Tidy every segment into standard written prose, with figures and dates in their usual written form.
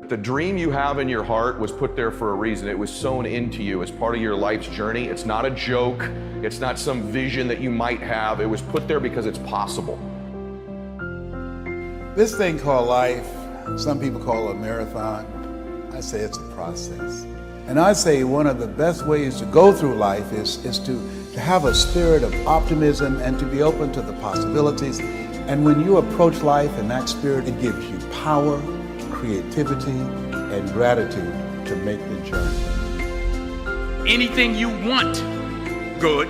The dream you have in your heart was put there for a reason. It was sown into you as part of your life's journey. It's not a joke. It's not some vision that you might have. It was put there because it's possible. This thing called life, some people call it a marathon. I say it's a process. And I say one of the best ways to go through life is to have a spirit of optimism and to be open to the possibilities. And when you approach life in that spirit, it gives you power, creativity, and gratitude to make the journey. Anything you want good,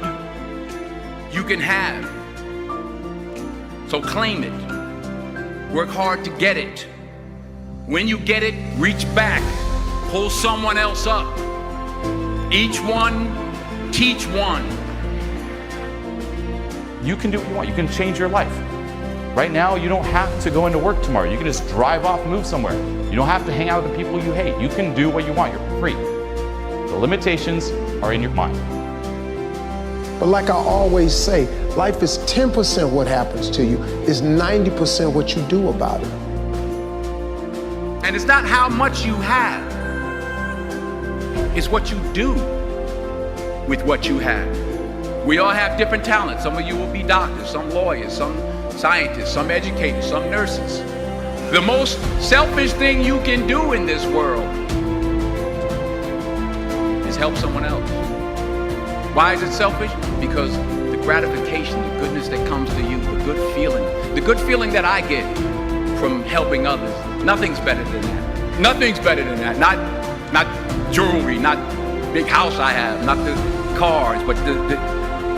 you can have. So claim it. Work hard to get it. When you get it, reach back. Pull someone else up. Each one, teach one. You can do what you want. You can change your life. Right now, you don't have to go into work tomorrow. You can just drive off, move somewhere. You don't have to hang out with the people you hate. You can do what you want. You're free. The limitations are in your mind. But like I always say, life is 10% what happens to you, is 90% what you do about it. And it's not how much you have, it's what you do with what you have. We all have different talents. Some of you will be doctors, some lawyers, some scientists, some educators, some nurses. The most selfish thing you can do in this world is help someone else. Why is it selfish? Because the gratification, the goodness that comes to you, the good feeling that I get from helping others, nothing's better than that. Nothing's better than that. Not jewelry, not big house I have, not the cars, but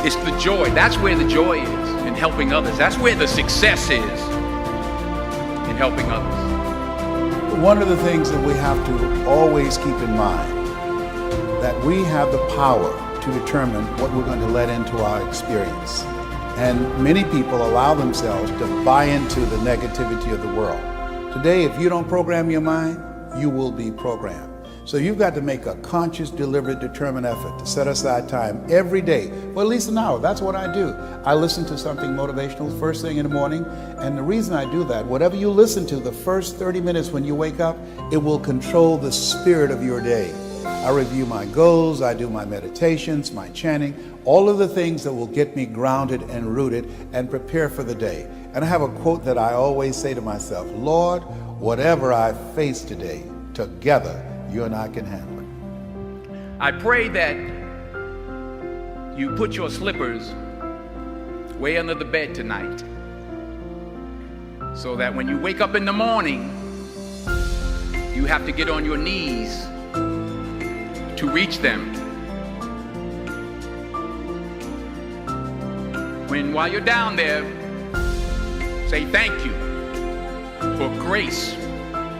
it's the joy. That's where the joy is, in helping others. That's where the success is, in helping others. One of the things that we have to always keep in mind, that we have the power to determine what we're going to let into our experience. And many people allow themselves to buy into the negativity of the world. Today, if you don't program your mind, you will be programmed. So you've got to make a conscious, deliberate, determined effort to set aside time every day, for at least an hour. That's what I do. I listen to something motivational first thing in the morning. And the reason I do that, whatever you listen to the first 30 minutes when you wake up, it will control the spirit of your day. I review my goals, I do my meditations, my chanting, all of the things that will get me grounded and rooted and prepare for the day. And I have a quote that I always say to myself, Lord, whatever I face today, together, you and I can handle it. I pray that you put your slippers way under the bed tonight, so that when you wake up in the morning, you have to get on your knees to reach them. While you're down there, say thank you for grace.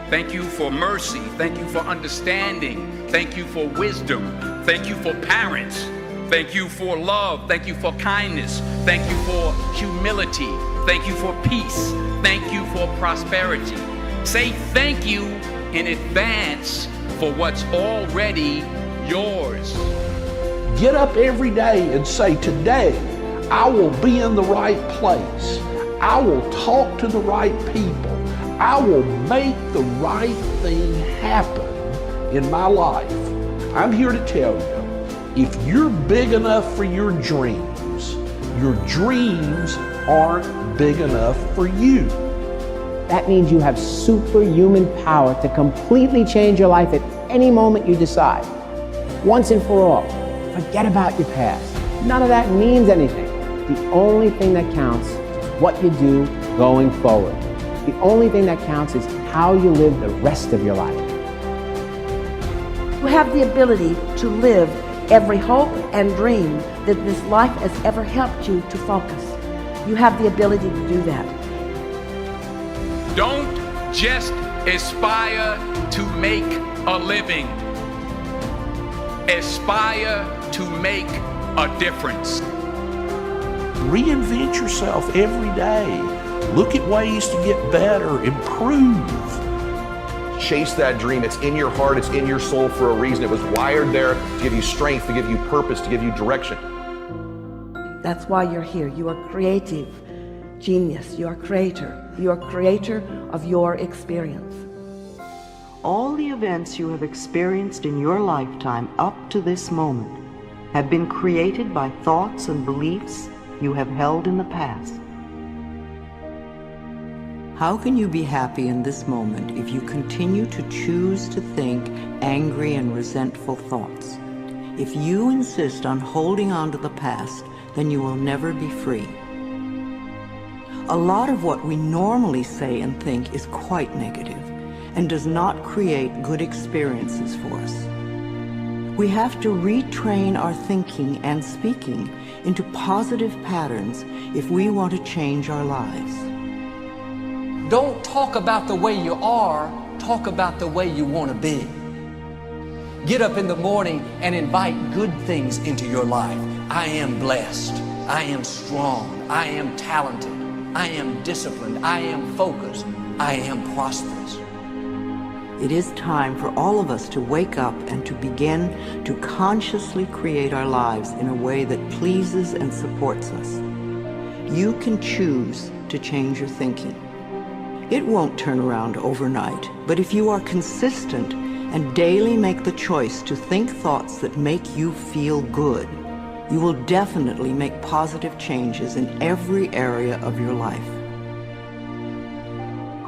Thank you for mercy. Thank you for understanding. Thank you for wisdom. Thank you for parents. Thank you for love. Thank you for kindness. Thank you for humility. Thank you for peace. Thank you for prosperity. Say thank you in advance for what's already yours. Get up every day and say, today I will be in the right place. I will talk to the right people. I will make the right thing happen in my life. I'm here to tell you, if you're big enough for your dreams aren't big enough for you. That means you have superhuman power to completely change your life at any moment you decide. Once and for all, forget about your past. None of that means anything. The only thing that counts is what you do going forward. The only thing that counts is how you live the rest of your life. You have the ability to live every hope and dream that this life has ever helped you to focus. You have the ability to do that. Don't just aspire to make a living. Aspire to make a difference. Reinvent yourself every day. Look at ways to get better, improve. Chase that dream. It's in your heart. It's in your soul for a reason. It was wired there to give you strength, to give you purpose, to give you direction. That's why you're here. You are creative genius. You are creator. You are creator of your experience. All the events you have experienced in your lifetime up to this moment have been created by thoughts and beliefs you have held in the past. How can you be happy in this moment if you continue to choose to think angry and resentful thoughts? If you insist on holding on to the past, then you will never be free. A lot of what we normally say and think is quite negative and does not create good experiences for us. We have to retrain our thinking and speaking into positive patterns if we want to change our lives. Don't talk about the way you are, talk about the way you want to be. Get up in the morning and invite good things into your life. I am blessed. I am strong. I am talented. I am disciplined. I am focused. I am prosperous. It is time for all of us to wake up and to begin to consciously create our lives in a way that pleases and supports us. You can choose to change your thinking. It won't turn around overnight, but if you are consistent and daily make the choice to think thoughts that make you feel good, you will definitely make positive changes in every area of your life.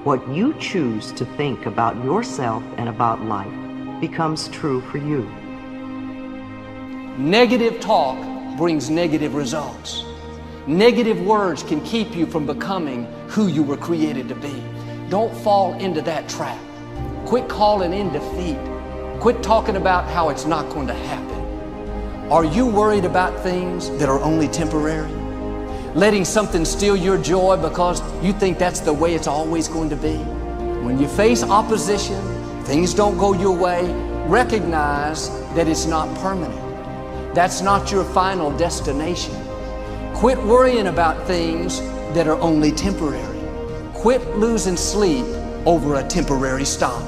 What you choose to think about yourself and about life becomes true for you. Negative talk brings negative results. Negative words can keep you from becoming who you were created to be. Don't fall into that trap. Quit calling in defeat. Quit talking about how it's not going to happen. Are you worried about things that are only temporary? Letting something steal your joy because you think that's the way it's always going to be? When you face opposition, things don't go your way, recognize that it's not permanent. That's not your final destination. Quit worrying about things that are only temporary. Quit losing sleep over a temporary stop.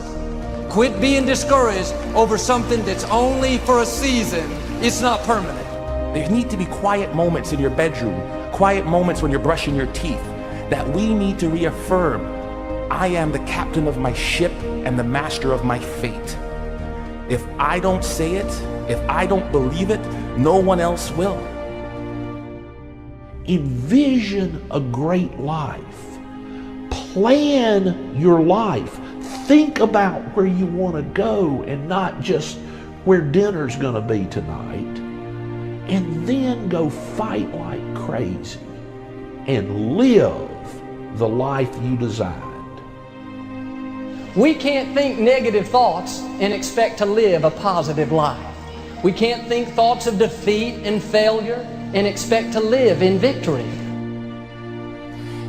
Quit being discouraged over something that's only for a season. It's not permanent. There need to be quiet moments in your bedroom, quiet moments when you're brushing your teeth, that we need to reaffirm, I am the captain of my ship and the master of my fate. If I don't say it, if I don't believe it, no one else will. Envision a great life. Plan your life. Think about where you want to go and not just where dinner's going to be tonight. And then go fight like crazy and live the life you designed. We can't think negative thoughts and expect to live a positive life. We can't think thoughts of defeat and failure and expect to live in victory.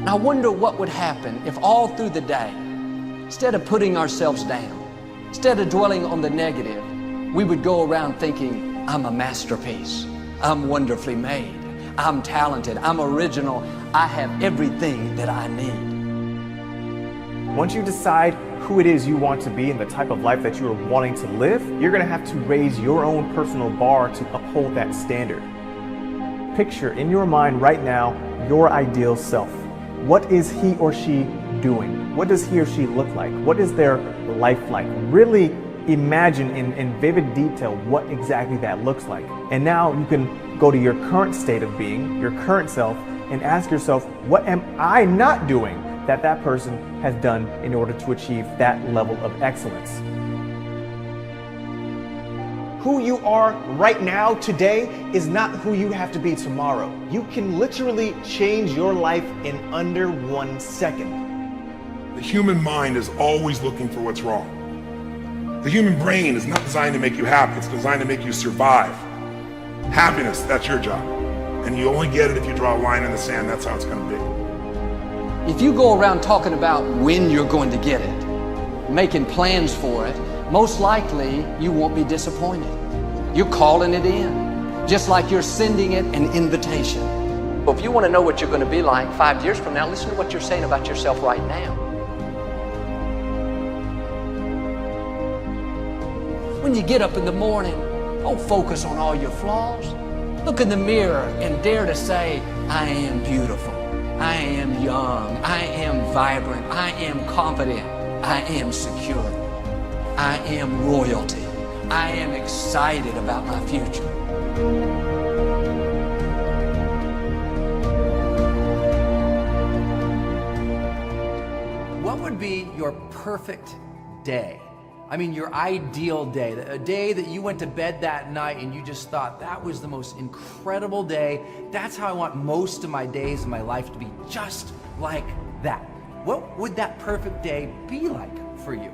I wonder what would happen if all through the day, instead of putting ourselves down, instead of dwelling on the negative, we would go around thinking, I'm a masterpiece. I'm wonderfully made. I'm talented. I'm original. I have everything that I need. Once you decide who it is you want to be and the type of life that you are wanting to live, you're going to have to raise your own personal bar to uphold that standard. Picture in your mind right now your ideal self. What is he or she doing? What does he or she look like? What is their life like? Really imagine in vivid detail what exactly that looks like. And now you can go to your current state of being, your current self, and ask yourself, what am I not doing that that person has done in order to achieve that level of excellence? Who you are right now, today, is not who you have to be tomorrow. You can literally change your life in under 1 second. The human mind is always looking for what's wrong. The human brain is not designed to make you happy, it's designed to make you survive. Happiness, that's your job. And you only get it if you draw a line in the sand, that's how it's gonna be. If you go around talking about when you're going to get it, making plans for it, most likely you won't be disappointed. You're calling it in, just like you're sending it an invitation. Well, if you want to know what you're going to be like 5 years from now, listen to what you're saying about yourself right now. When you get up in the morning, don't focus on all your flaws. Look in the mirror and dare to say, I am beautiful, I am young, I am vibrant, I am confident, I am secure. I am royalty. I am excited about my future. What would be your perfect day? I mean, your ideal day, a day that you went to bed that night and you just thought, that was the most incredible day. That's how I want most of my days in my life to be, just like that. What would that perfect day be like for you?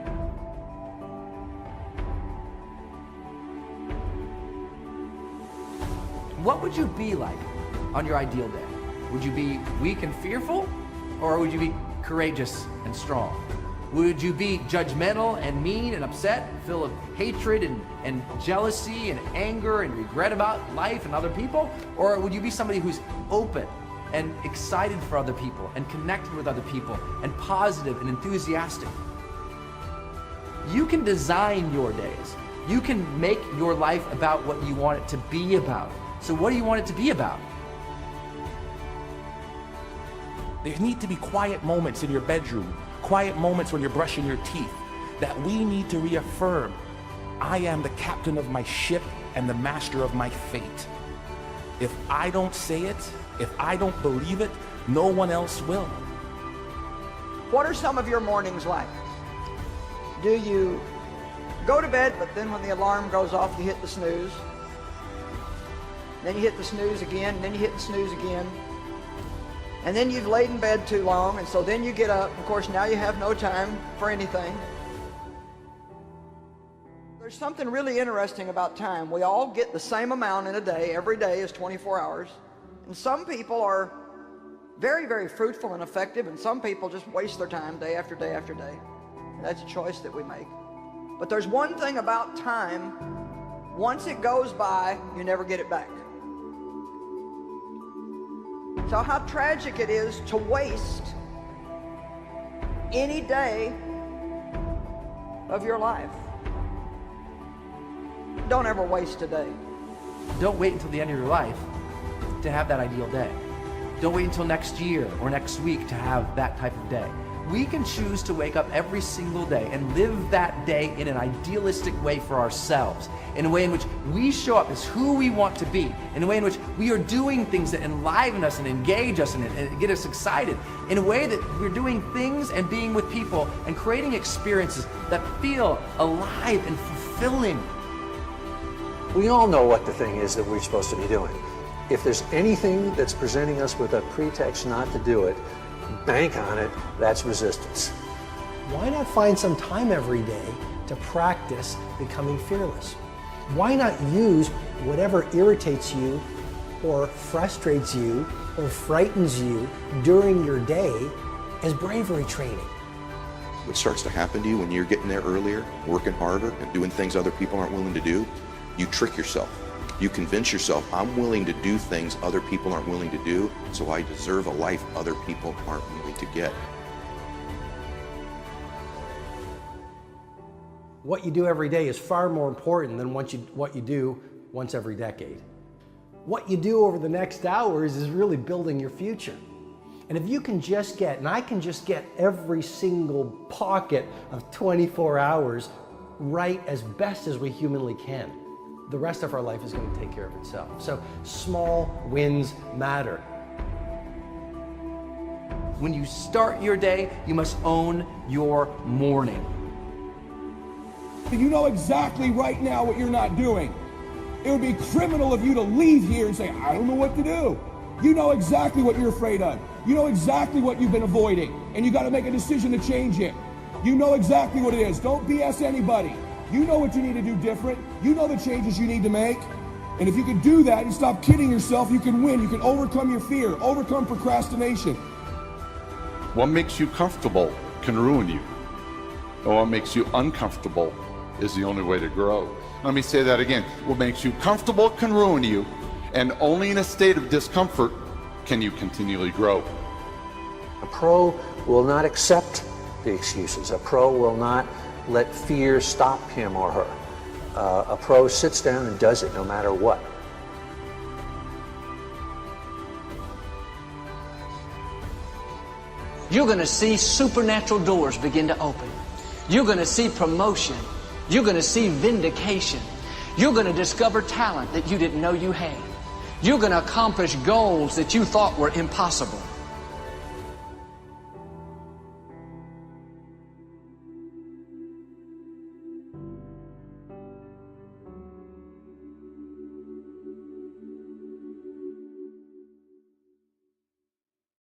What would you be like on your ideal day? Would you be weak and fearful, or would you be courageous and strong? Would you be judgmental and mean and upset, full of hatred and jealousy and anger and regret about life and other people? Or would you be somebody who's open and excited for other people and connected with other people and positive and enthusiastic? You can design your days. You can make your life about what you want it to be about. So what do you want it to be about? There need to be quiet moments in your bedroom, quiet moments when you're brushing your teeth, that we need to reaffirm, I am the captain of my ship and the master of my fate. If I don't say it, if I don't believe it, no one else will. What are some of your mornings like? Do you go to bed, but then when the alarm goes off, you hit the snooze? Then you hit the snooze again, and then you hit the snooze again. And then you've laid in bed too long, and so then you get up. Of course, now you have no time for anything. There's something really interesting about time. We all get the same amount in a day. Every day is 24 hours. And some people are very, very fruitful and effective, and some people just waste their time day after day after day. And that's a choice that we make. But there's one thing about time. Once it goes by, you never get it back. So how tragic it is to waste any day of your life. Don't ever waste a day. Don't wait until the end of your life to have that ideal day. Don't wait until next year or next week to have that type of day. We can choose to wake up every single day and live that day in an idealistic way for ourselves, in a way in which we show up as who we want to be, in a way in which we are doing things that enliven us and engage us and get us excited, in a way that we're doing things and being with people and creating experiences that feel alive and fulfilling. We all know what the thing is that we're supposed to be doing. If there's anything that's presenting us with a pretext not to do it, bank on it, that's resistance. Why not find some time every day to practice becoming fearless? Why not use whatever irritates you or frustrates you or frightens you during your day as bravery training? What starts to happen to you when you're getting there earlier, working harder, and doing things other people aren't willing to do, you trick yourself. You convince yourself, I'm willing to do things other people aren't willing to do, so I deserve a life other people aren't willing to get. What you do every day is far more important than what you do once every decade. What you do over the next hours is really building your future. And if you can just get, and I can just get every single pocket of 24 hours right as best as we humanly can, the rest of our life is going to take care of itself. So small wins matter. When you start your day, you must own your morning. You know exactly right now what you're not doing. It would be criminal of you to leave here and say, I don't know what to do. You know exactly what you're afraid of. You know exactly what you've been avoiding, and you got to make a decision to change it. You know exactly what it is. Don't BS anybody. You know what you need to do different. You know the changes you need to make. And if you can do that and stop kidding yourself, you can win. You can overcome your fear, overcome procrastination. What makes you comfortable can ruin you. And what makes you uncomfortable is the only way to grow. Let me say that again. What makes you comfortable can ruin you, and only in a state of discomfort can you continually grow. A pro will not accept the excuses. A pro will not let fear stop him or her. A pro sits down and does it no matter what. You're going to see supernatural doors begin to open. You're going to see promotion You're going to see vindication. You're going to discover talent that you didn't know you had. You're going to accomplish goals that you thought were impossible.